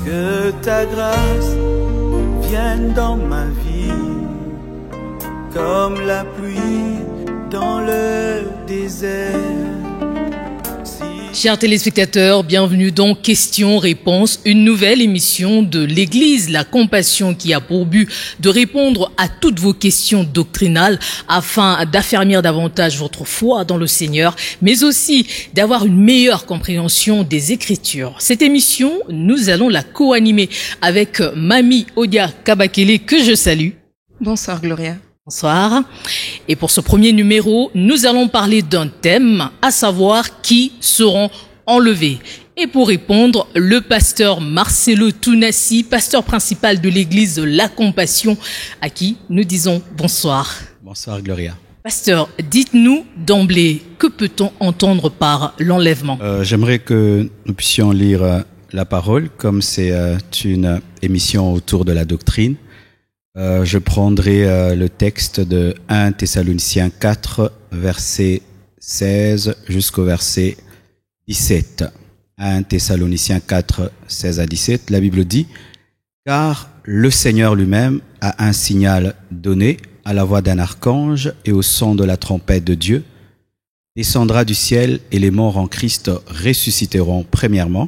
Que ta grâce vienne dans ma vie, comme la pluie dans le désert. Chers téléspectateurs, bienvenue dans Questions-Réponses, une nouvelle émission de l'Église, la Compassion, qui a pour but de répondre à toutes vos questions doctrinales afin d'affermir davantage votre foi dans le Seigneur, mais aussi d'avoir une meilleure compréhension des Écritures. Cette émission, nous allons la co-animer avec Mamie Odia Kabakele, que je salue. Bonsoir Gloria. Bonsoir. Et pour ce premier numéro, nous allons parler d'un thème, à savoir qui seront enlevés. Et pour répondre, le pasteur Marcelo Tounassi, pasteur principal de l'église de la Compassion, à qui nous disons bonsoir. Bonsoir Gloria. Pasteur, dites-nous d'emblée, que peut-on entendre par l'enlèvement? J'aimerais que nous puissions lire la parole, comme c'est une émission autour de la doctrine. Je prendrai le texte de 1 Thessaloniciens 4, verset 16 jusqu'au verset 17. 1 Thessaloniciens 4, 16 à 17, la Bible dit « Car le Seigneur lui-même a un signal donné à la voix d'un archange et au son de la trompette de Dieu, descendra du ciel et les morts en Christ ressusciteront premièrement.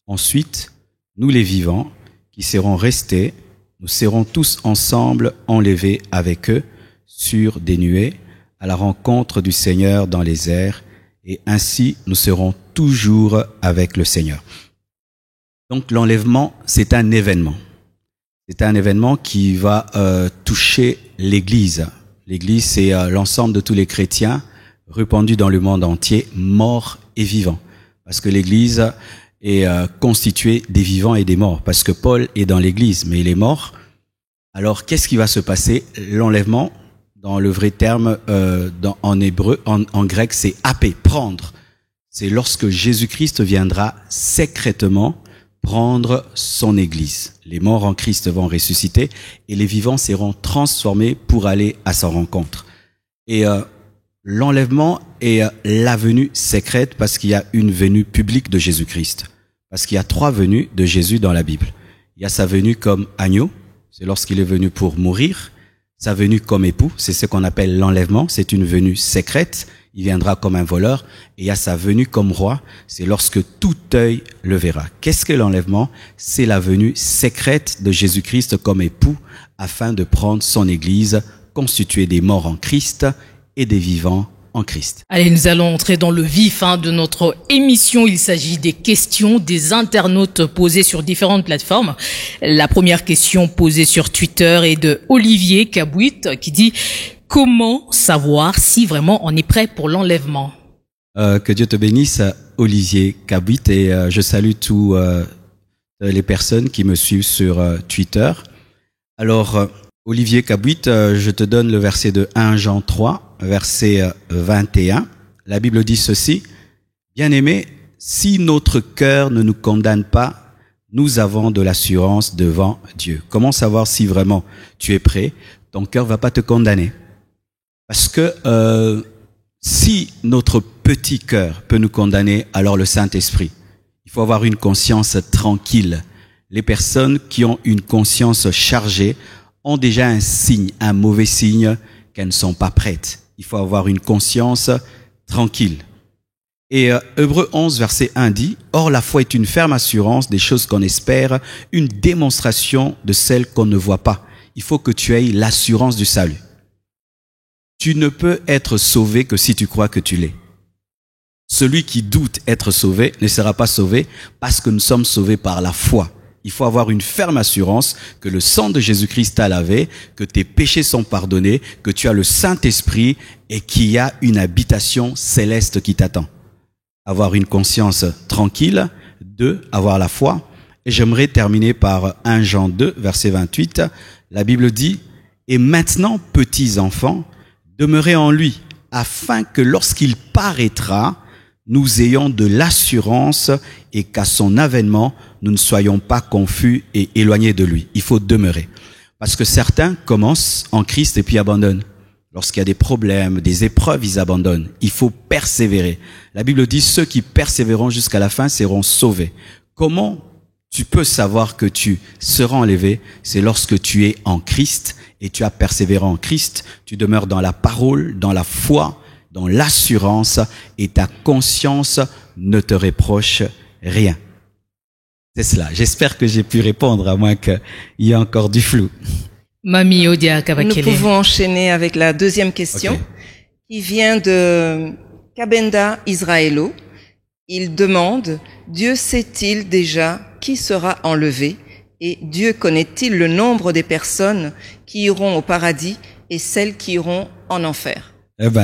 Ensuite, nous les vivants qui serons restés, nous serons tous ensemble enlevés avec eux sur des nuées à la rencontre du Seigneur dans les airs, et ainsi nous serons toujours avec le Seigneur. » Donc l'enlèvement, c'est un événement. C'est un événement qui va toucher l'Église. L'Église, c'est l'ensemble de tous les chrétiens répandus dans le monde entier, morts et vivants. Parce que l'Église est constitué des vivants et des morts, parce que Paul est dans l'église, mais il est mort. Alors, qu'est-ce qui va se passer? L'enlèvement, dans le vrai terme, en hébreu, en grec, c'est apé, prendre. C'est lorsque Jésus-Christ viendra secrètement prendre son église. Les morts en Christ vont ressusciter et les vivants seront transformés pour aller à sa rencontre. Et l'enlèvement est la venue secrète parce qu'il y a une venue publique de Jésus-Christ. Parce qu'il y a 3 venues de Jésus dans la Bible. Il y a sa venue comme agneau, c'est lorsqu'il est venu pour mourir. Sa venue comme époux, c'est ce qu'on appelle l'enlèvement, c'est une venue secrète, il viendra comme un voleur. Et il y a sa venue comme roi, c'est lorsque tout œil le verra. Qu'est-ce que l'enlèvement? C'est la venue secrète de Jésus-Christ comme époux afin de prendre son église constituée des morts en Christ et des vivants en Christ. Allez, nous allons entrer dans le vif de notre émission. Il s'agit des questions des internautes posées sur différentes plateformes. La première question posée sur Twitter est de Olivier Cabouit qui dit « Comment savoir si vraiment on est prêt pour l'enlèvement ?» Que Dieu te bénisse, Olivier Cabouit, et je salue tous les personnes qui me suivent sur Twitter. Alors, Olivier Cabouit, je te donne le verset de 1 Jean 3, verset 21. La Bible dit ceci: « Bien-aimés, si notre cœur ne nous condamne pas, nous avons de l'assurance devant Dieu. » Comment savoir si vraiment tu es prêt? Ton cœur va pas te condamner. Parce que si notre petit cœur peut nous condamner, alors le Saint-Esprit. Il faut avoir une conscience tranquille. Les personnes qui ont une conscience chargée ont déjà un signe, un mauvais signe, qu'elles ne sont pas prêtes. Il faut avoir une conscience tranquille. Et Hébreux 11, verset 1 dit « Or la foi est une ferme assurance des choses qu'on espère, une démonstration de celles qu'on ne voit pas. » Il faut que tu aies l'assurance du salut. Tu ne peux être sauvé que si tu crois que tu l'es. Celui qui doute être sauvé ne sera pas sauvé parce que nous sommes sauvés par la foi. Il faut avoir une ferme assurance que le sang de Jésus-Christ t'a lavé, que tes péchés sont pardonnés, que tu as le Saint-Esprit et qu'il y a une habitation céleste qui t'attend. Avoir une conscience tranquille. 2. Avoir la foi. Et j'aimerais terminer par 1 Jean 2, verset 28. La Bible dit « Et maintenant, petits enfants, demeurez en lui, afin que lorsqu'il paraîtra, nous ayons de l'assurance et qu'à son avènement, nous ne soyons pas confus et éloignés de lui. » Il faut demeurer. Parce que certains commencent en Christ et puis abandonnent. Lorsqu'il y a des problèmes, des épreuves, ils abandonnent. Il faut persévérer. La Bible dit « Ceux qui persévéreront jusqu'à la fin seront sauvés. » Comment tu peux savoir que tu seras enlevé, c'est lorsque tu es en Christ et tu as persévéré en Christ, tu demeures dans la parole, dans la foi, dans l'assurance et ta conscience ne te reproche rien. C'est cela. J'espère que j'ai pu répondre, à moins qu'il y ait encore du flou. Mami Odia Kabakele. Nous pouvons enchaîner avec la deuxième question qui vient de Kabenda Israelo. Il demande, Dieu sait-il déjà qui sera enlevé et Dieu connaît-il le nombre des personnes qui iront au paradis et celles qui iront en enfer?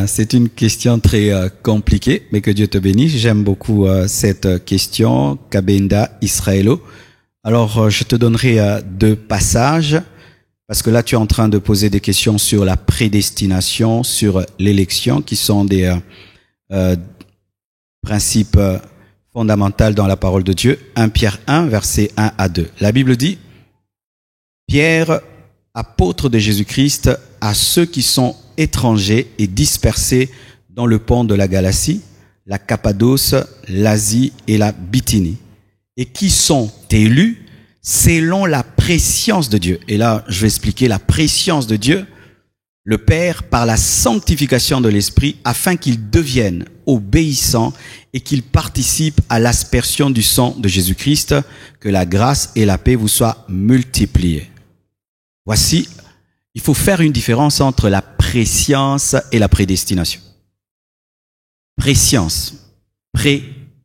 C'est une question très compliquée, mais que Dieu te bénisse. J'aime beaucoup cette question, Kabenda Israelo. Alors, je te donnerai 2 passages, parce que là, tu es en train de poser des questions sur la prédestination, sur l'élection, qui sont des principes fondamentaux dans la parole de Dieu. 1 Pierre 1, versets 1 à 2. La Bible dit, Pierre, apôtre de Jésus-Christ, à ceux qui sont étrangers et dispersés dans le pont de la Galatie, la Cappadoce, l'Asie et la Bithynie, et qui sont élus selon la préscience de Dieu. Et là, je vais expliquer la préscience de Dieu, le Père, par la sanctification de l'Esprit, afin qu'ils deviennent obéissants et qu'ils participent à l'aspersion du sang de Jésus-Christ, que la grâce et la paix vous soient multipliées. Voici, il faut faire une différence entre la préscience et la prédestination. Préscience,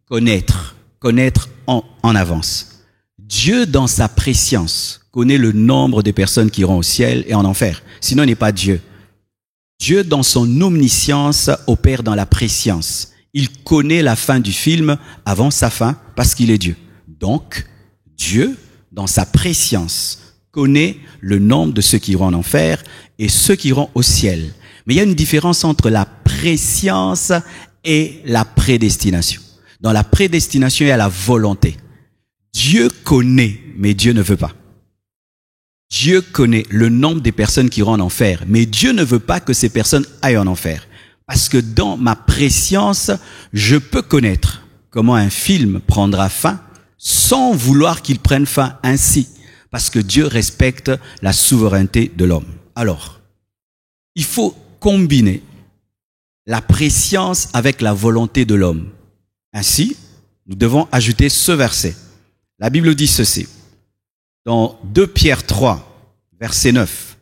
connaître en avance. Dieu, dans sa préscience, connaît le nombre de personnes qui iront au ciel et en enfer. Sinon, il n'est pas Dieu. Dieu, dans son omniscience, opère dans la préscience. Il connaît la fin du film avant sa fin parce qu'il est Dieu. Donc, Dieu, dans sa préscience, connaît le nombre de ceux qui iront en enfer et ceux qui iront au ciel. Mais il y a une différence entre la préscience et la prédestination. Dans la prédestination, il y a la volonté. Dieu connaît, mais Dieu ne veut pas. Dieu connaît le nombre des personnes qui iront en enfer, mais Dieu ne veut pas que ces personnes aillent en enfer. Parce que dans ma préscience, je peux connaître comment un film prendra fin sans vouloir qu'il prenne fin ainsi. Parce que Dieu respecte la souveraineté de l'homme. Alors, il faut combiner la préscience avec la volonté de l'homme. Ainsi, nous devons ajouter ce verset. La Bible dit ceci. Dans 2 Pierre 3, verset 9.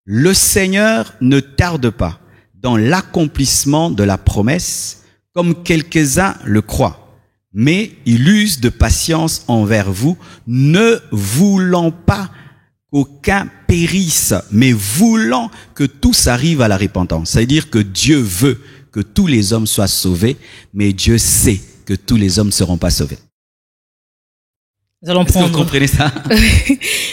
Le Seigneur ne tarde pas dans l'accomplissement de la promesse, comme quelques-uns le croient. Mais il use de patience envers vous, ne voulant pas qu'aucun périsse, mais voulant que tous arrivent à la repentance. C'est-à-dire que Dieu veut que tous les hommes soient sauvés, mais Dieu sait que tous les hommes ne seront pas sauvés. Nous allons Est-ce que vous comprenez ça?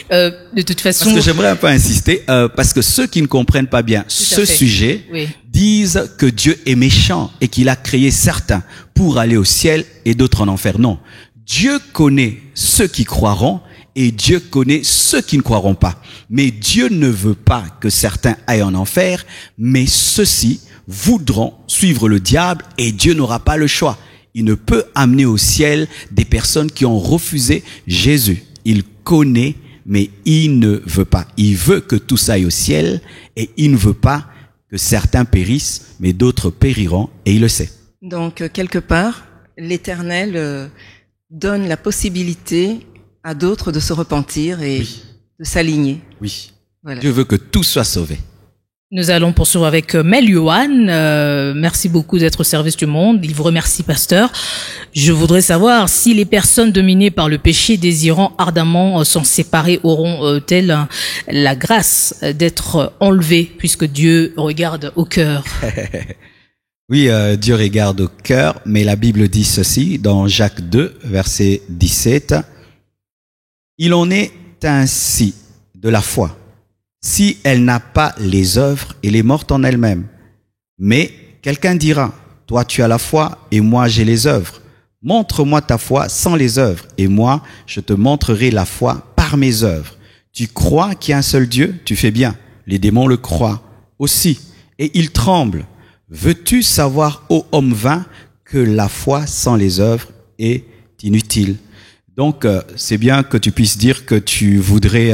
De toute façon... Parce que j'aimerais un peu insister, parce que ceux qui ne comprennent pas bien ce sujet disent que Dieu est méchant et qu'il a créé certains pour aller au ciel et d'autres en enfer. Non. Dieu connaît ceux qui croiront et Dieu connaît ceux qui ne croiront pas. Mais Dieu ne veut pas que certains aillent en enfer, mais ceux-ci voudront suivre le diable et Dieu n'aura pas le choix. Il ne peut amener au ciel des personnes qui ont refusé Jésus. Il connaît, mais il ne veut pas. Il veut que tous aillent au ciel et il ne veut pas que certains périssent, mais d'autres périront et il le sait. Donc, quelque part, l'Éternel donne la possibilité à d'autres de se repentir et de s'aligner. Oui. Voilà. Dieu veut que tous soient sauvés. Nous allons poursuivre avec Mel Yohan. Merci beaucoup d'être au service du monde. Il vous remercie, pasteur. Je voudrais savoir si les personnes dominées par le péché désirant ardemment s'en séparer auront-elles la grâce d'être enlevées puisque Dieu regarde au cœur. Oui, Dieu regarde au cœur, mais la Bible dit ceci dans Jacques 2, verset 17. Il en est ainsi de la foi. Si elle n'a pas les œuvres, elle est morte en elle-même. Mais quelqu'un dira, toi tu as la foi et moi j'ai les œuvres. Montre-moi ta foi sans les œuvres et moi je te montrerai la foi par mes œuvres. Tu crois qu'il y a un seul Dieu? Tu fais bien. Les démons le croient aussi et ils tremblent. Veux-tu savoir, ô homme vain, que la foi sans les œuvres est inutile? Donc, c'est bien que tu puisses dire que tu voudrais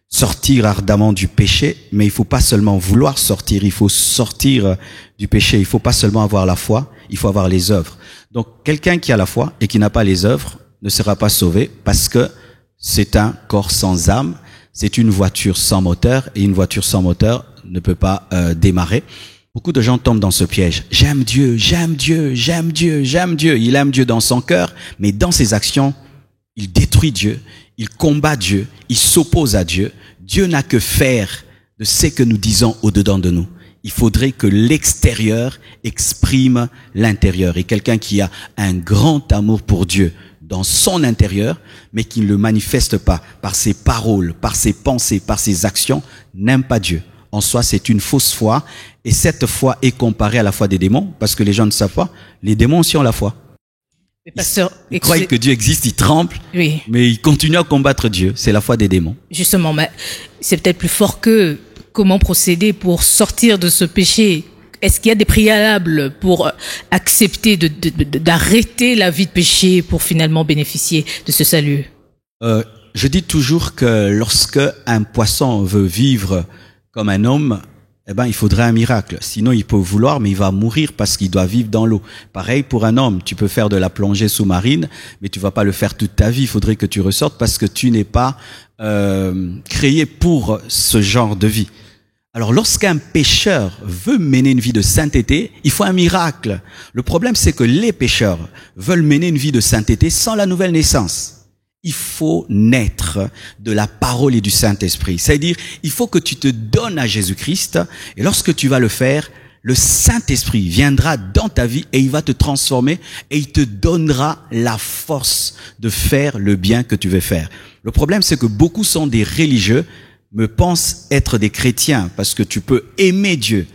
sortir ardemment du péché, mais il faut pas seulement vouloir sortir, il faut sortir du péché. Il faut pas seulement avoir la foi, il faut avoir les œuvres. Donc, quelqu'un qui a la foi et qui n'a pas les œuvres ne sera pas sauvé parce que c'est un corps sans âme, c'est une voiture sans moteur et une voiture sans moteur ne peut pas démarrer. Beaucoup de gens tombent dans ce piège. J'aime Dieu, j'aime Dieu, j'aime Dieu, j'aime Dieu. Il aime Dieu dans son cœur, mais dans ses actions, il détruit Dieu, il combat Dieu, il s'oppose à Dieu. Dieu n'a que faire de ce que nous disons au-dedans de nous. Il faudrait que l'extérieur exprime l'intérieur. Et quelqu'un qui a un grand amour pour Dieu dans son intérieur, mais qui ne le manifeste pas par ses paroles, par ses pensées, par ses actions, n'aime pas Dieu. En soi, c'est une fausse foi. Et cette foi est comparée à la foi des démons, parce que les gens ne savent pas. Les démons aussi ont la foi. Pasteur, ils croient que Dieu existe, ils tremblent, oui, mais ils continuent à combattre Dieu. C'est la foi des démons. Justement, mais c'est peut-être plus fort que comment procéder pour sortir de ce péché. Est-ce qu'il y a des préalables pour accepter d'arrêter la vie de péché pour finalement bénéficier de ce salut? Je dis toujours que lorsque un poisson veut vivre comme un homme, eh ben, il faudrait un miracle. Sinon, il peut vouloir, mais il va mourir parce qu'il doit vivre dans l'eau. Pareil pour un homme. Tu peux faire de la plongée sous-marine, mais tu vas pas le faire toute ta vie. Il faudrait que tu ressortes parce que tu n'es pas créé pour ce genre de vie. Alors, lorsqu'un pécheur veut mener une vie de sainteté, il faut un miracle. Le problème, c'est que les pécheurs veulent mener une vie de sainteté sans la nouvelle naissance. Il faut naître de la parole et du Saint-Esprit. C'est-à-dire, il faut que tu te donnes à Jésus-Christ et lorsque tu vas le faire, le Saint-Esprit viendra dans ta vie et il va te transformer et il te donnera la force de faire le bien que tu veux faire. Le problème, c'est que beaucoup sont des religieux, me pensent être des chrétiens parce que tu peux aimer Dieu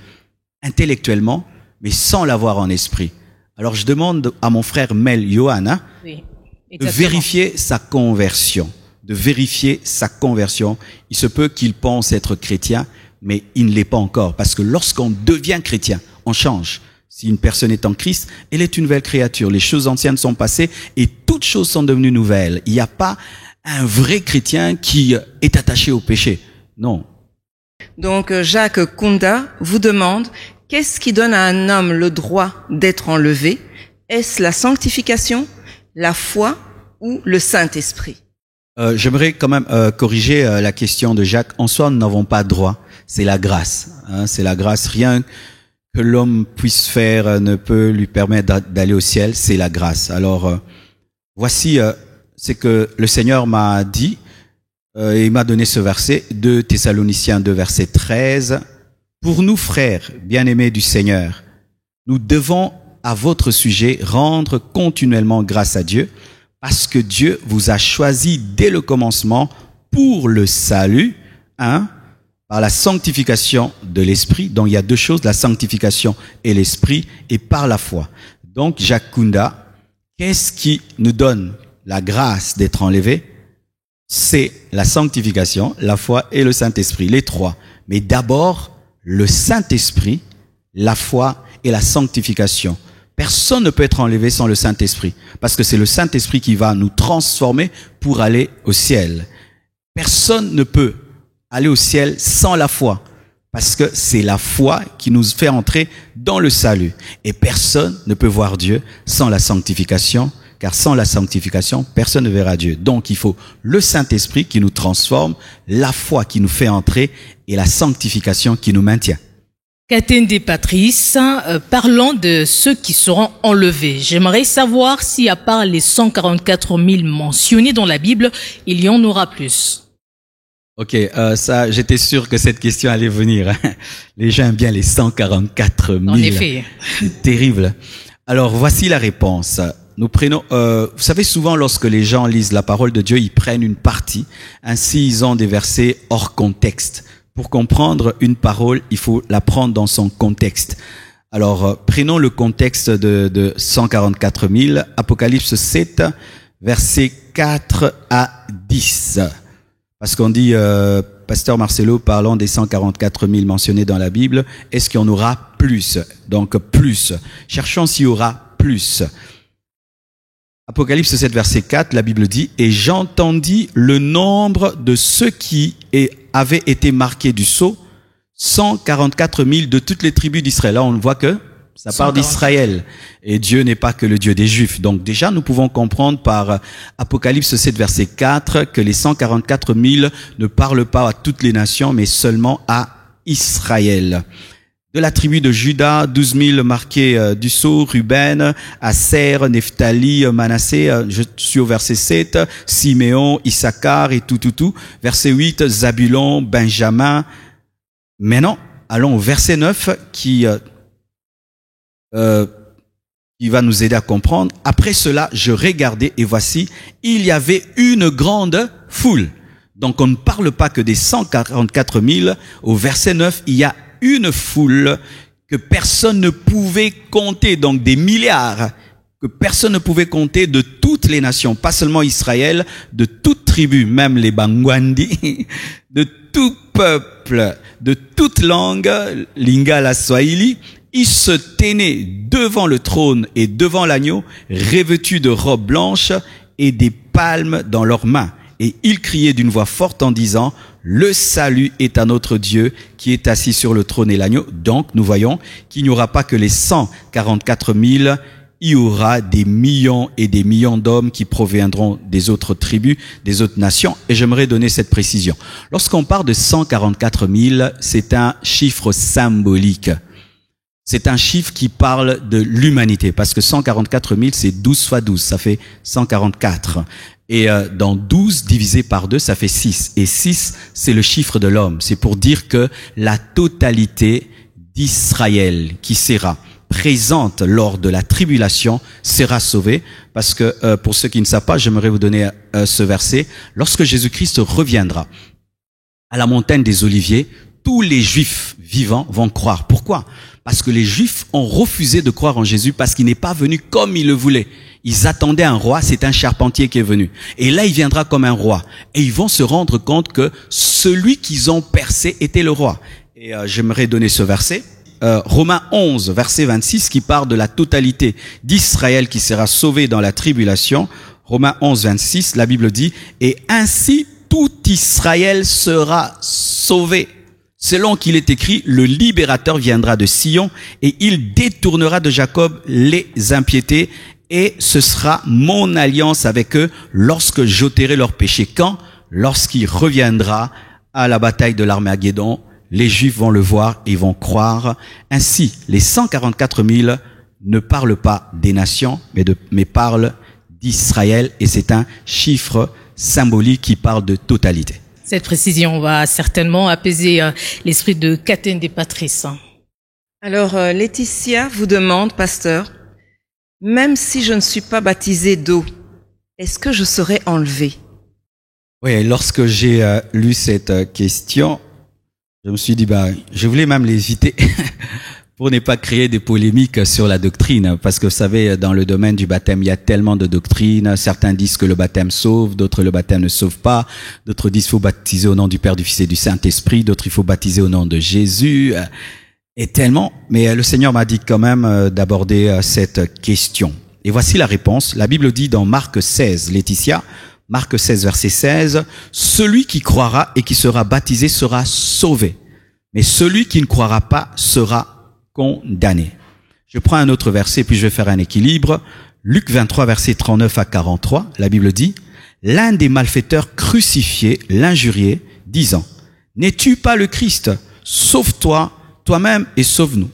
intellectuellement, mais sans l'avoir en esprit. Alors, je demande à mon frère Mel Johanna, Oui. de vérifier sa conversion. De vérifier sa conversion. Il se peut qu'il pense être chrétien, mais il ne l'est pas encore. Parce que lorsqu'on devient chrétien, on change. Si une personne est en Christ, elle est une nouvelle créature. Les choses anciennes sont passées et toutes choses sont devenues nouvelles. Il n'y a pas un vrai chrétien qui est attaché au péché. Non. Donc, Jacques Kunda vous demande, qu'est-ce qui donne à un homme le droit d'être enlevé? Est-ce la sanctification, la foi ou le Saint-Esprit? J'aimerais quand même corriger la question de Jacques. En soi, nous n'avons pas droit. C'est la grâce. Hein, c'est la grâce. Rien que l'homme puisse faire ne peut lui permettre d'aller au ciel. C'est la grâce. Alors, voici ce que le Seigneur m'a dit. Et il m'a donné ce verset, 2 Thessaloniciens 2, verset 13. Pour nous, frères, bien-aimés du Seigneur, nous devons à votre sujet rendre continuellement grâce à Dieu, parce que Dieu vous a choisi dès le commencement pour le salut, par la sanctification de l'esprit. Donc il y a deux choses, la sanctification et l'esprit, et par la foi. Donc Jacques Kunda, qu'est-ce qui nous donne la grâce d'être enlevé? C'est la sanctification, la foi et le Saint-Esprit, les trois. Mais d'abord, le Saint-Esprit, la foi et la sanctification. Personne ne peut être enlevé sans le Saint-Esprit, parce que c'est le Saint-Esprit qui va nous transformer pour aller au ciel. Personne ne peut aller au ciel sans la foi, parce que c'est la foi qui nous fait entrer dans le salut. Et personne ne peut voir Dieu sans la sanctification, car sans la sanctification, personne ne verra Dieu. Donc il faut le Saint-Esprit qui nous transforme, la foi qui nous fait entrer et la sanctification qui nous maintient. Katende Patrice, parlant de ceux qui seront enlevés, j'aimerais savoir si à part les 144 000 mentionnés dans la Bible, il y en aura plus. Ok, ça, j'étais sûr que cette question allait venir. Hein. Les gens aiment bien les 144 000. En effet. C'est terrible. Alors voici la réponse. Nous prenons, vous savez, souvent lorsque les gens lisent la parole de Dieu, ils prennent une partie. Ainsi, ils ont des versets hors contexte. Pour comprendre une parole, il faut la prendre dans son contexte. Alors, prenons le contexte de 144 000, Apocalypse 7, versets 4 à 10. Parce qu'on dit, Pasteur Marcelo, parlant des 144 000 mentionnés dans la Bible, est-ce qu'il y en aura plus? Donc, plus. Cherchons s'il y aura plus. Apocalypse 7, verset 4, la Bible dit « Et j'entendis le nombre de ceux qui avaient été marqués du sceau, 144 000 de toutes les tribus d'Israël. » Là, on voit que ça part d'Israël. Et Dieu n'est pas que le Dieu des Juifs. Donc déjà, nous pouvons comprendre par Apocalypse 7, verset 4, que les 144 000 ne parlent pas à toutes les nations, mais seulement à Israël. De la tribu de Juda, 12 000 marqués du sceau, Ruben, Aser, Nephtali, Manassé, je suis au verset 7, Siméon, Issachar et tout. Verset 8, Zabulon, Benjamin. Maintenant, allons au verset 9 qui va nous aider à comprendre. Après cela, je regardais et voici, il y avait une grande foule. Donc on ne parle pas que des 144 000. Au verset 9, il y a une foule que personne ne pouvait compter, donc des milliards que personne ne pouvait compter de toutes les nations, pas seulement Israël, de toute tribu, même les Bangwandi, de tout peuple, de toute langue, Lingala Swahili. Ils se tenaient devant le trône et devant l'agneau, revêtus de robes blanches et des palmes dans leurs mains. Et ils criaient d'une voix forte en disant, « Le salut est à notre Dieu qui est assis sur le trône et l'agneau. » Donc, nous voyons qu'il n'y aura pas que les 144 000, il y aura des millions et des millions d'hommes qui proviendront des autres tribus, des autres nations. Et j'aimerais donner cette précision. Lorsqu'on parle de 144 000, c'est un chiffre symbolique. C'est un chiffre qui parle de l'humanité, parce que 144 000, c'est 12 fois 12, ça fait 144. Et dans 12 divisé par 2, ça fait 6. Et 6, c'est le chiffre de l'homme. C'est pour dire que la totalité d'Israël qui sera présente lors de la tribulation sera sauvée. Parce que pour ceux qui ne savent pas, j'aimerais vous donner ce verset. Lorsque Jésus-Christ reviendra à la montagne des Oliviers, tous les Juifs vivants vont croire. Pourquoi? Parce que les Juifs ont refusé de croire en Jésus parce qu'il n'est pas venu comme ils le voulaient. Ils attendaient un roi, c'est un charpentier qui est venu. Et là, il viendra comme un roi. Et ils vont se rendre compte que celui qu'ils ont percé était le roi. Et j'aimerais donner ce verset. Romains 11, verset 26, qui parle de la totalité d'Israël qui sera sauvé dans la tribulation. Romains 11, 26, la Bible dit, « Et ainsi tout Israël sera sauvé. Selon qu'il est écrit, le libérateur viendra de Sion et il détournera de Jacob les impiétés et ce sera mon alliance avec eux lorsque j'ôterai leurs péchés. » Quand? Lorsqu'il reviendra à la bataille de l'Armageddon, les Juifs vont le voir et vont croire. Ainsi, les 144 000 ne parlent pas des nations, mais parlent d'Israël et c'est un chiffre symbolique qui parle de totalité. Cette précision va certainement apaiser l'esprit de Catherine et Patrice. Alors, Laetitia vous demande, pasteur, même si je ne suis pas baptisée d'eau, est-ce que je serai enlevée? Oui, lorsque j'ai lu cette question, je me suis dit, je voulais même l'éviter pour ne pas créer des polémiques sur la doctrine. Parce que vous savez, dans le domaine du baptême, il y a tellement de doctrines. Certains disent que le baptême sauve, d'autres le baptême ne sauve pas. D'autres disent qu'il faut baptiser au nom du Père, du Fils et du Saint-Esprit. D'autres, il faut baptiser au nom de Jésus. Et tellement. Mais le Seigneur m'a dit quand même d'aborder cette question. Et voici la réponse. La Bible dit dans Marc 16, Laetitia, Marc 16, verset 16, « Celui qui croira et qui sera baptisé sera sauvé. Mais celui qui ne croira pas sera condamné. » Je prends un autre verset, puis je vais faire un équilibre. Luc 23, verset 39 à 43, la Bible dit, « L'un des malfaiteurs crucifiés l'injuriait, disant, « N'es-tu pas le Christ? Sauve-toi, toi-même, et sauve-nous. »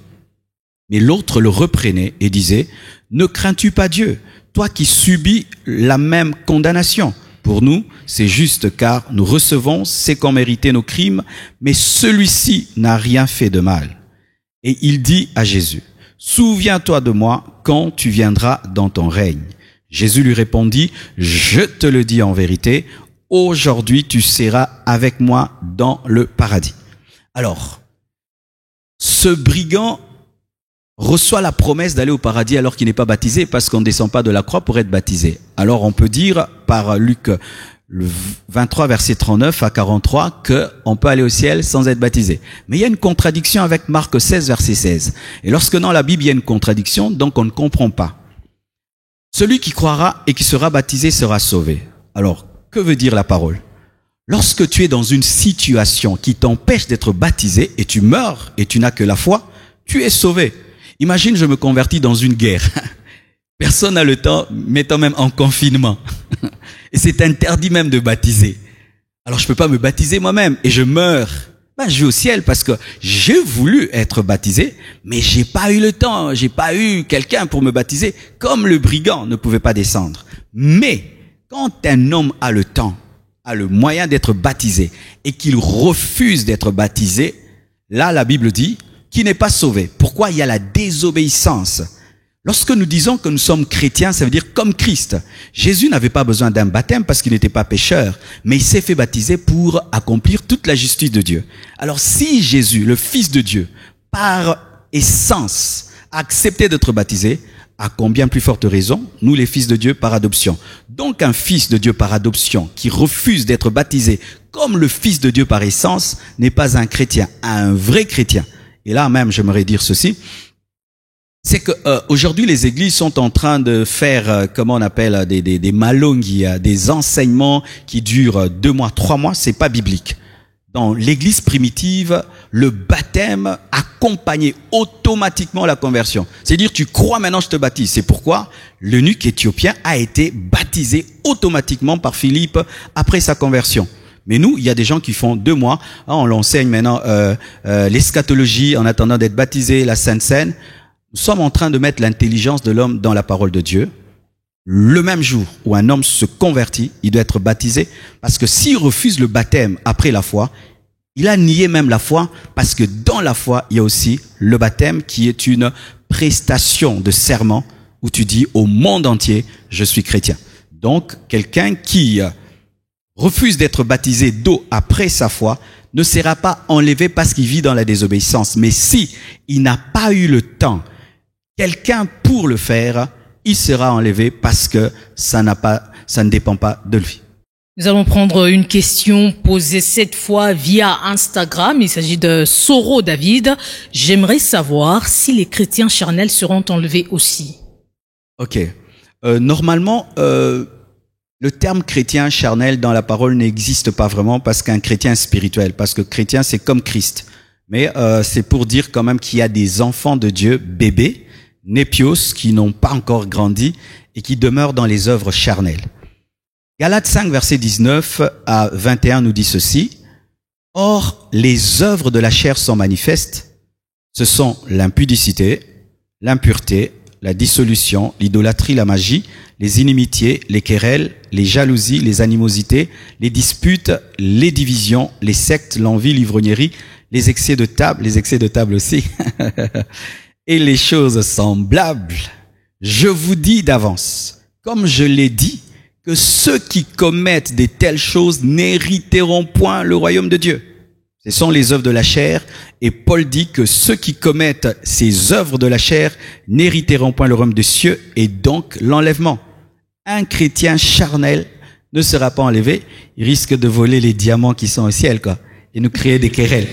Mais l'autre le reprenait et disait, « Ne crains-tu pas Dieu, toi qui subis la même condamnation? Pour nous, c'est juste car nous recevons ce qu'ont mérité nos crimes, mais celui-ci n'a rien fait de mal. » Et il dit à Jésus, « Souviens-toi de moi quand tu viendras dans ton règne. » Jésus lui répondit, « Je te le dis en vérité, aujourd'hui tu seras avec moi dans le paradis. » Alors, ce brigand reçoit la promesse d'aller au paradis alors qu'il n'est pas baptisé parce qu'on ne descend pas de la croix pour être baptisé. Alors on peut dire par Luc le 23 verset 39 à 43 qu'on peut aller au ciel sans être baptisé. Mais il y a une contradiction avec Marc 16 verset 16. Et lorsque dans la Bible il y a une contradiction, donc on ne comprend pas. Celui qui croira et qui sera baptisé sera sauvé. Alors, que veut dire la parole? Lorsque tu es dans une situation qui t'empêche d'être baptisé et tu meurs et tu n'as que la foi, tu es sauvé. Imagine, je me convertis dans une guerre. Personne n'a le temps, m'étant même en confinement. Et c'est interdit même de baptiser. Alors je peux pas me baptiser moi-même et je meurs. Je vais au ciel parce que j'ai voulu être baptisé, mais j'ai pas eu le temps, j'ai pas eu quelqu'un pour me baptiser, comme le brigand ne pouvait pas descendre. Mais quand un homme a le temps, a le moyen d'être baptisé et qu'il refuse d'être baptisé, là la Bible dit qu'il n'est pas sauvé. Pourquoi? Il y a la désobéissance. Lorsque nous disons que nous sommes chrétiens, ça veut dire comme Christ. Jésus n'avait pas besoin d'un baptême parce qu'il n'était pas pécheur, mais il s'est fait baptiser pour accomplir toute la justice de Dieu. Alors si Jésus, le Fils de Dieu, par essence, a accepté d'être baptisé, à combien plus forte raison, nous les fils de Dieu par adoption. Donc un fils de Dieu par adoption qui refuse d'être baptisé comme le Fils de Dieu par essence n'est pas un chrétien, un vrai chrétien. Et là même, j'aimerais dire ceci, c'est que aujourd'hui les églises sont en train de faire, comment on appelle, des malongues, des enseignements qui durent 2 mois, 3 mois, c'est pas biblique. Dans l'église primitive, le baptême accompagnait automatiquement la conversion. C'est-à-dire, tu crois maintenant, je te baptise. C'est pourquoi l'eunuque éthiopien a été baptisé automatiquement par Philippe après sa conversion. Mais nous, il y a des gens qui font 2 mois. On l'enseigne maintenant l'eschatologie en attendant d'être baptisé, la Sainte Seine. Nous sommes en train de mettre l'intelligence de l'homme dans la parole de Dieu. Le même jour où un homme se convertit, il doit être baptisé, parce que s'il refuse le baptême après la foi, il a nié même la foi, parce que dans la foi, il y a aussi le baptême qui est une prestation de serment où tu dis au monde entier, je suis chrétien. Donc, quelqu'un qui refuse d'être baptisé d'eau après sa foi ne sera pas enlevé parce qu'il vit dans la désobéissance. Mais si il n'a pas eu le temps, quelqu'un pour le faire, il sera enlevé parce que ça ne dépend pas de lui. Nous allons prendre une question posée cette fois via Instagram. Il s'agit de Soro David. J'aimerais savoir si les chrétiens charnels seront enlevés aussi. Ok. Normalement, le terme chrétien charnel dans la parole n'existe pas vraiment parce qu'un chrétien spirituel, parce que chrétien c'est comme Christ. Mais c'est pour dire quand même qu'il y a des enfants de Dieu, bébés, népios, qui n'ont pas encore grandi et qui demeurent dans les œuvres charnelles. Galates 5, verset 19 à 21 nous dit ceci. Or, les œuvres de la chair sont manifestes. Ce sont l'impudicité, l'impureté, la dissolution, l'idolâtrie, la magie, les inimitiés, les querelles, les jalousies, les animosités, les disputes, les divisions, les sectes, l'envie, l'ivrognerie, les excès de table aussi, et les choses semblables. Je vous dis d'avance, comme je l'ai dit, que ceux qui commettent de telles choses n'hériteront point le royaume de Dieu. Ce sont les œuvres de la chair, et Paul dit que ceux qui commettent ces œuvres de la chair n'hériteront point le royaume des cieux, et donc l'enlèvement. Un chrétien charnel ne sera pas enlevé, il risque de voler les diamants qui sont au ciel, quoi, et nous créer des querelles.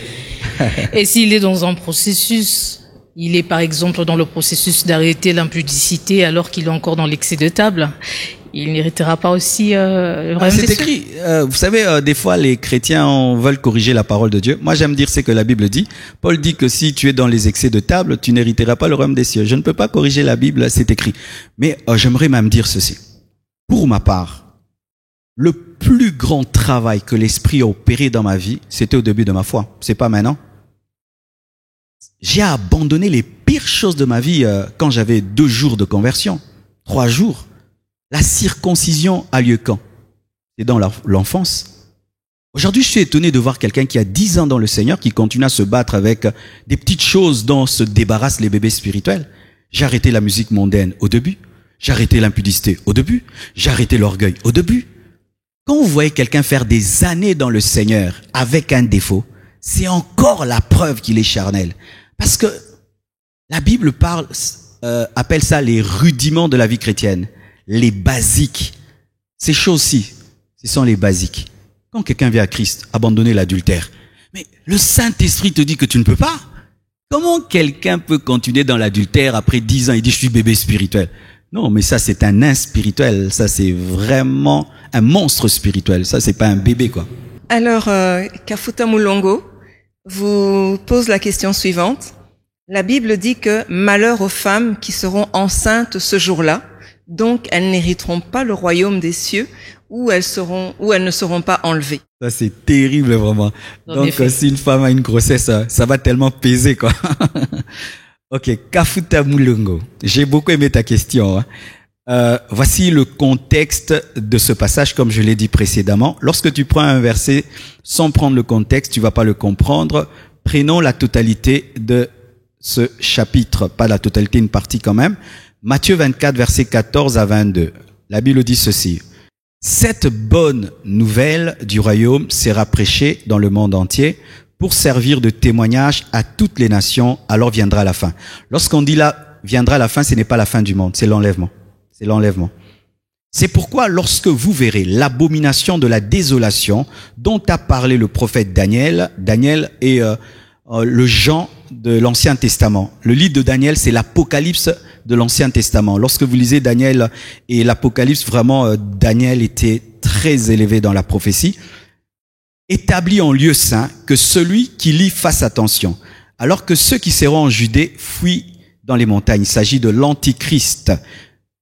Et s'il est dans un processus, il est par exemple dans le processus d'arrêter l'impudicité alors qu'il est encore dans l'excès de table, il n'héritera pas aussi le royaume des cieux. C'est écrit. Vous savez, des fois, les chrétiens veulent corriger la parole de Dieu. Moi, j'aime dire ce que la Bible dit. Paul dit que si tu es dans les excès de table, tu n'hériteras pas le royaume des cieux. Je ne peux pas corriger la Bible, c'est écrit. Mais j'aimerais même dire ceci. Pour ma part, le plus grand travail que l'Esprit a opéré dans ma vie, c'était au début de ma foi. C'est pas maintenant. J'ai abandonné les pires choses de ma vie quand j'avais 2 jours de conversion, 3 jours. La circoncision a lieu quand? C'est dans l'enfance. Aujourd'hui, je suis étonné de voir quelqu'un qui a 10 ans dans le Seigneur, qui continue à se battre avec des petites choses dont se débarrassent les bébés spirituels. J'ai arrêté la musique mondaine au début. J'ai arrêté l'impudicité au début. J'ai arrêté l'orgueil au début. Quand vous voyez quelqu'un faire des années dans le Seigneur avec un défaut, c'est encore la preuve qu'il est charnel. Parce que la Bible appelle ça les rudiments de la vie chrétienne. Les basiques. Ces choses-ci, ce sont les basiques. Quand quelqu'un vient à Christ, abandonner l'adultère. Mais le Saint-Esprit te dit que tu ne peux pas. Comment quelqu'un peut continuer dans l'adultère après 10 ans? Il dit, je suis bébé spirituel. Non, mais ça, c'est un nain spirituel. Ça, c'est vraiment un monstre spirituel. Ça, c'est pas un bébé, quoi. Alors, Kafuta Mulongo vous pose la question suivante. La Bible dit que malheur aux femmes qui seront enceintes ce jour-là, donc elles n'hériteront pas le royaume des cieux, où elles ne seront pas enlevées. Ça, c'est terrible, vraiment. Donc, si une femme a une grossesse, ça va tellement peser, quoi. Ok, Kafuta Mulongo. J'ai beaucoup aimé ta question. Voici le contexte de ce passage, comme je l'ai dit précédemment. Lorsque tu prends un verset sans prendre le contexte, tu vas pas le comprendre. Prenons la totalité de ce chapitre, pas la totalité, une partie quand même. Matthieu 24, versets 14 à 22. La Bible dit ceci. Cette bonne nouvelle du royaume sera prêchée dans le monde entier pour servir de témoignage à toutes les nations, alors viendra la fin. Lorsqu'on dit là, viendra la fin, ce n'est pas la fin du monde, c'est l'enlèvement. C'est l'enlèvement. C'est pourquoi lorsque vous verrez l'abomination de la désolation dont a parlé le prophète Daniel, Daniel est le Jean de l'Ancien Testament. Le livre de Daniel, c'est l'Apocalypse de l'Ancien Testament. Lorsque vous lisez Daniel et l'Apocalypse, vraiment, Daniel était très élevé dans la prophétie. Établi en lieu saint, que celui qui lit fasse attention. Alors que ceux qui seront en Judée fuient dans les montagnes. Il s'agit de l'Antichrist.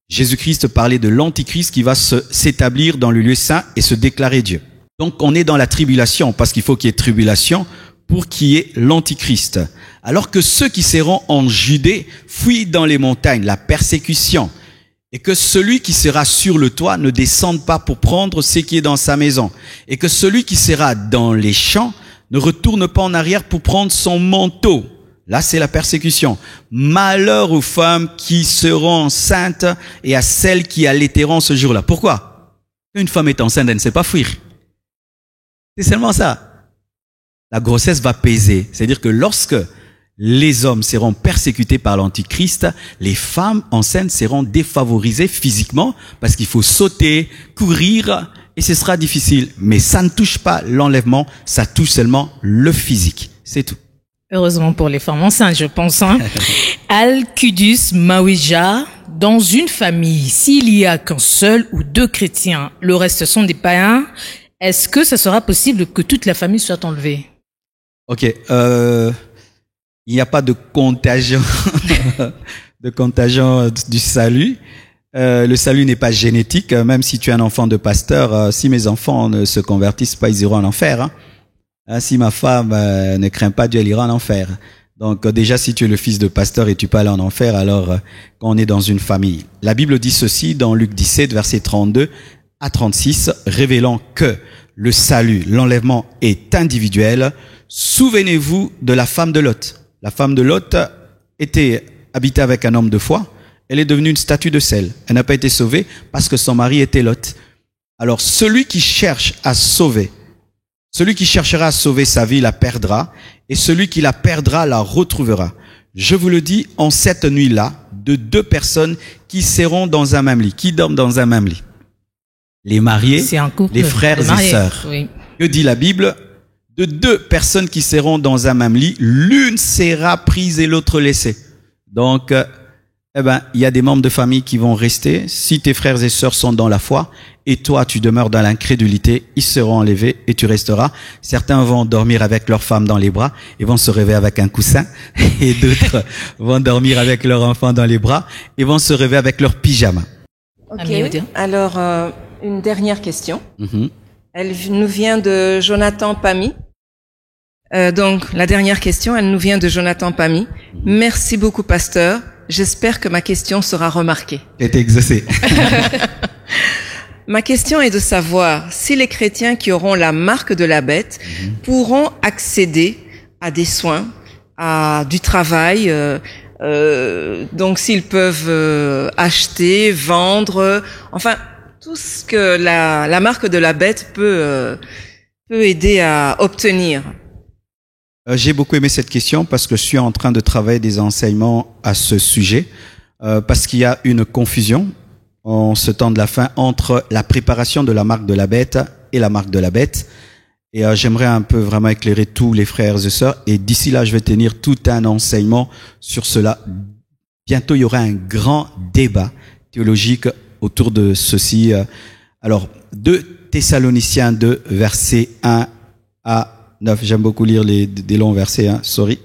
Jésus-Christ parlait de l'Antichrist qui va s'établir dans le lieu saint et se déclarer Dieu. Donc on est dans la tribulation, parce qu'il faut qu'il y ait tribulation pour qu'il y ait l'Antichrist. Alors que ceux qui seront en Judée fuient dans les montagnes, la persécution, et que celui qui sera sur le toit ne descende pas pour prendre ce qui est dans sa maison, et que celui qui sera dans les champs ne retourne pas en arrière pour prendre son manteau. Là, c'est la persécution. Malheur aux femmes qui seront enceintes et à celles qui allaiteront ce jour-là. Pourquoi? Une femme est enceinte, elle ne sait pas fuir. C'est seulement ça. La grossesse va peser. C'est-à-dire que lorsque les hommes seront persécutés par l'Antichrist, les femmes enceintes seront défavorisées physiquement parce qu'il faut sauter, courir et ce sera difficile. Mais ça ne touche pas l'enlèvement, ça touche seulement le physique. C'est tout. Heureusement pour les femmes enceintes, je pense. Al-Qudus Mawija, dans une famille, s'il y a qu'un seul ou deux chrétiens, le reste sont des païens, est-ce que ça sera possible que toute la famille soit enlevée? Ok, il n'y a pas de contagion, du salut. Le salut n'est pas génétique. Même si tu es un enfant de pasteur, si mes enfants ne se convertissent pas, ils iront en enfer. Si ma femme ne craint pas Dieu, elle ira en enfer. Donc déjà, si tu es le fils de pasteur et tu peux aller en enfer, alors quand on est dans une famille. La Bible dit ceci dans Luc 17, versets 32 à 36, révélant que le salut, l'enlèvement est individuel. Souvenez-vous de la femme de Lot. La femme de Lot habitait avec un homme de foi. Elle est devenue une statue de sel. Elle n'a pas été sauvée parce que son mari était Lot. Alors celui qui cherchera à sauver sa vie la perdra, et celui qui la perdra la retrouvera. Je vous le dis, en cette nuit-là, de deux personnes qui seront dans un même lit, qui dorment dans un même lit. Les mariés, les frères et sœurs. Oui. Que dit la Bible? De deux personnes qui seront dans un même lit, l'une sera prise et l'autre laissée. Donc, il y a des membres de famille qui vont rester. Si tes frères et sœurs sont dans la foi, et toi, tu demeures dans l'incrédulité, ils seront enlevés et tu resteras. Certains vont dormir avec leur femme dans les bras et vont se réveiller avec un coussin. Et d'autres vont dormir avec leur enfant dans les bras et vont se réveiller avec leur pyjama. Ok, alors une dernière question. Elle nous vient de Jonathan Pamy. Donc, la dernière question, elle nous vient de Jonathan Pamy. Merci beaucoup, pasteur. J'espère que ma question sera remarquée. C'est exaucé. Ma question est de savoir si les chrétiens qui auront la marque de la bête pourront accéder à des soins, à du travail, donc s'ils peuvent acheter, vendre, enfin tout ce que la marque de la bête peut aider à obtenir. J'ai beaucoup aimé cette question parce que je suis en train de travailler des enseignements à ce sujet, parce qu'il y a une confusion en ce temps de la fin entre la préparation de la marque de la bête et la marque de la bête. Et j'aimerais un peu vraiment éclairer tous les frères et sœurs. Et d'ici là, je vais tenir tout un enseignement sur cela. Bientôt, il y aura un grand débat théologiques autour de ceci. Alors, 2 Thessaloniciens 2, versets 1 à 9. J'aime beaucoup lire des longs versets, sorry.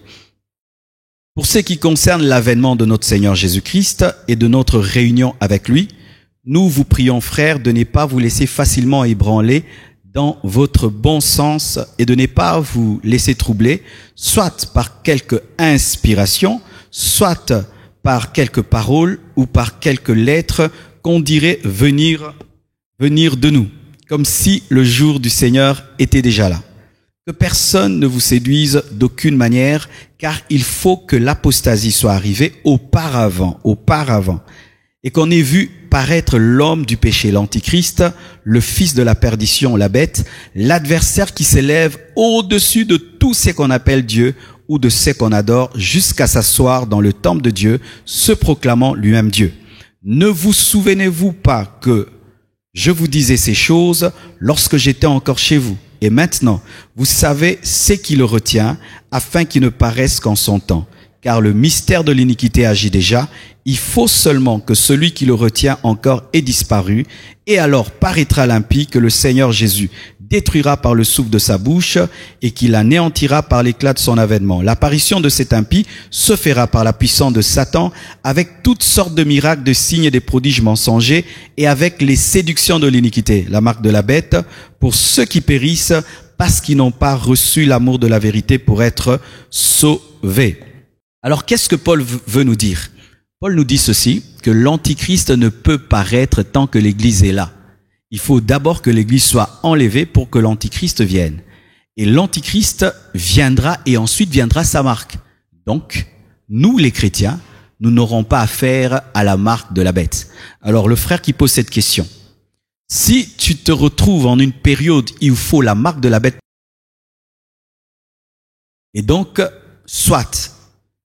Pour ce qui concerne l'avènement de notre Seigneur Jésus-Christ et de notre réunion avec lui, nous vous prions, frères, de ne pas vous laisser facilement ébranler dans votre bon sens et de ne pas vous laisser troubler, soit par quelque inspiration, soit par quelques paroles ou par quelques lettres qu'on dirait venir de nous, comme si le jour du Seigneur était déjà là. Que personne ne vous séduise d'aucune manière, car il faut que l'apostasie soit arrivée auparavant, et qu'on ait vu paraître l'homme du péché, l'Antichrist, le fils de la perdition, la bête, l'adversaire qui s'élève au-dessus de tout ce qu'on appelle Dieu ou de ce qu'on adore, jusqu'à s'asseoir dans le temple de Dieu, se proclamant lui-même Dieu. Ne vous souvenez-vous pas que je vous disais ces choses lorsque j'étais encore chez vous? Et maintenant, vous savez ce qui le retient, afin qu'il ne paraisse qu'en son temps. Car le mystère de l'iniquité agit déjà, il faut seulement que celui qui le retient encore ait disparu, et alors paraîtra l'impie que le Seigneur Jésus détruira par le souffle de sa bouche, et qu'il anéantira par l'éclat de son avènement. L'apparition de cet impie se fera par la puissance de Satan, avec toutes sortes de miracles, de signes et des prodiges mensongers, et avec les séductions de l'iniquité, la marque de la bête, pour ceux qui périssent, parce qu'ils n'ont pas reçu l'amour de la vérité pour être sauvés. Alors, qu'est-ce que Paul veut nous dire? Paul nous dit ceci, que l'Antichrist ne peut paraître tant que l'Église est là. Il faut d'abord que l'Église soit enlevée pour que l'Antichrist vienne. Et l'Antichrist viendra et ensuite viendra sa marque. Donc, nous les chrétiens, nous n'aurons pas affaire à la marque de la bête. Alors, le frère qui pose cette question, si tu te retrouves en une période où il faut la marque de la bête, et donc, soit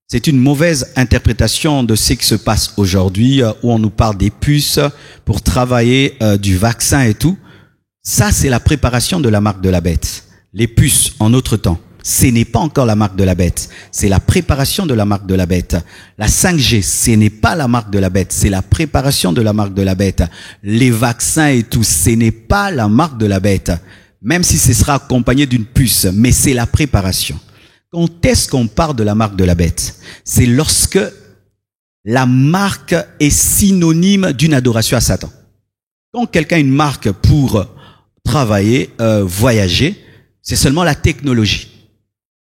c'est une mauvaise interprétation de ce qui se passe aujourd'hui, où on nous parle des puces pour travailler du vaccin et tout. Ça, c'est la préparation de la marque de la bête. Les puces, en notre temps, ce n'est pas encore la marque de la bête. C'est la préparation de la marque de la bête. La 5G, ce n'est pas la marque de la bête. C'est la préparation de la marque de la bête. Les vaccins et tout, ce n'est pas la marque de la bête. Même si ce sera accompagné d'une puce, mais c'est la préparation. Quand est-ce qu'on parle de la marque de la bête? C'est lorsque la marque est synonyme d'une adoration à Satan. Quand quelqu'un a une marque pour travailler, voyager, c'est seulement la technologie.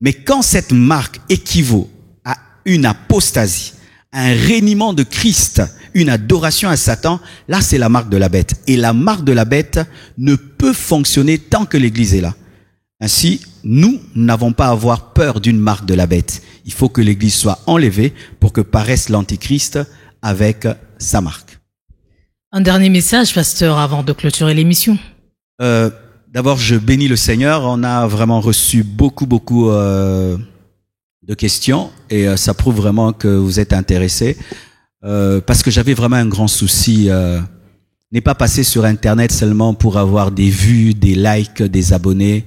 Mais quand cette marque équivaut à une apostasie, un reniement de Christ, une adoration à Satan, là c'est la marque de la bête. Et la marque de la bête ne peut fonctionner tant que l'Église est là. Ainsi, nous n'avons pas à avoir peur d'une marque de la bête. Il faut que l'Église soit enlevée pour que paraisse l'Antichrist avec sa marque. Un dernier message, pasteur, avant de clôturer l'émission. D'abord, je bénis le Seigneur. On a vraiment reçu beaucoup de questions et ça prouve vraiment que vous êtes intéressés. Parce que j'avais vraiment un grand souci. N'est pas passer sur Internet seulement pour avoir des vues, des likes, des abonnés,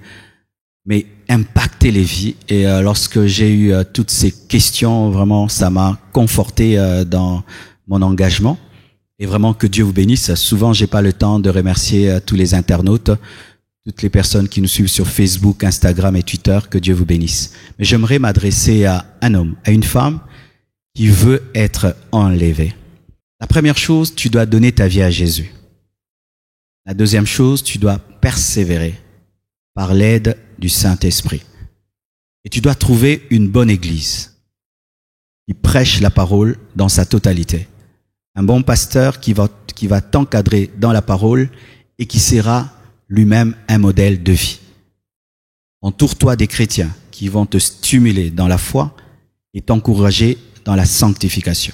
mais impacter les vies. Et lorsque j'ai eu toutes ces questions, vraiment, ça m'a conforté dans mon engagement. Et vraiment, que Dieu vous bénisse. Souvent, j'ai pas le temps de remercier tous les internautes, toutes les personnes qui nous suivent sur Facebook, Instagram et Twitter. Que Dieu vous bénisse. Mais j'aimerais m'adresser à un homme, à une femme qui veut être enlevée. La première chose, tu dois donner ta vie à Jésus. La deuxième chose, tu dois persévérer par l'aide du Saint-Esprit. Et tu dois trouver une bonne église qui prêche la parole dans sa totalité. Un bon pasteur qui va t'encadrer dans la parole et qui sera lui-même un modèle de vie. Entoure-toi des chrétiens qui vont te stimuler dans la foi et t'encourager dans la sanctification.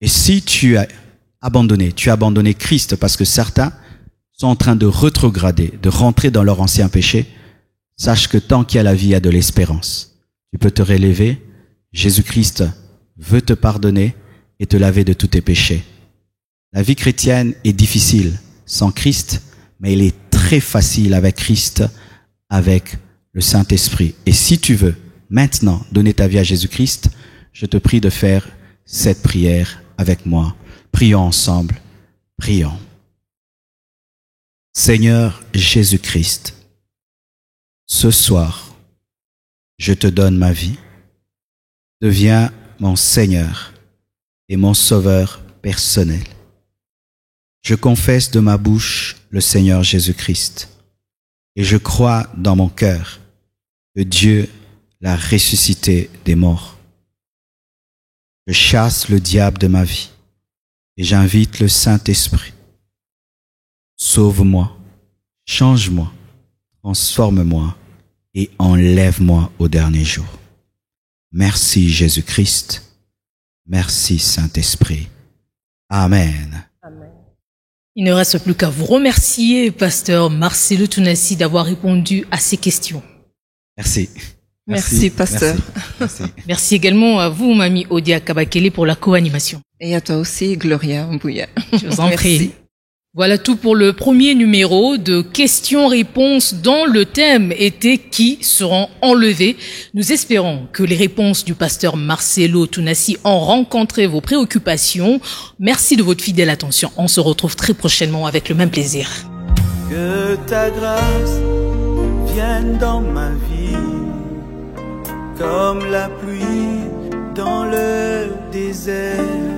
Et si tu as abandonné Christ parce que certains sont en train de rétrograder, de rentrer dans leur ancien péché, sache que tant qu'il y a la vie, il y a de l'espérance. Tu peux te relever. Jésus-Christ veut te pardonner et te laver de tous tes péchés. La vie chrétienne est difficile sans Christ, mais elle est très facile avec Christ, avec le Saint-Esprit. Et si tu veux maintenant donner ta vie à Jésus-Christ, je te prie de faire cette prière avec moi. prions ensemble. Prions. Seigneur Jésus-Christ, ce soir, je te donne ma vie. Deviens mon Seigneur et mon Sauveur personnel. Je confesse de ma bouche le Seigneur Jésus-Christ et je crois dans mon cœur que Dieu l'a ressuscité des morts. Je chasse le diable de ma vie et j'invite le Saint-Esprit. Sauve-moi, change-moi, transforme-moi et enlève-moi au dernier jour. Merci Jésus-Christ. Merci Saint-Esprit. Amen. Amen. Il ne reste plus qu'à vous remercier, pasteur Marcelo Tounassi, d'avoir répondu à ces questions. Merci. Merci, pasteur. Merci. Merci également à vous, Mamie Odia Kabakele, pour la co-animation. Et à toi aussi, Gloria Mbouya. Je vous en prie. Voilà tout pour le premier numéro de questions-réponses dont le thème était qui seront enlevés. Nous espérons que les réponses du pasteur Marcelo Tounassi ont rencontré vos préoccupations. Merci de votre fidèle attention. On se retrouve très prochainement avec le même plaisir. Que ta grâce vienne dans ma vie, comme la pluie dans le désert.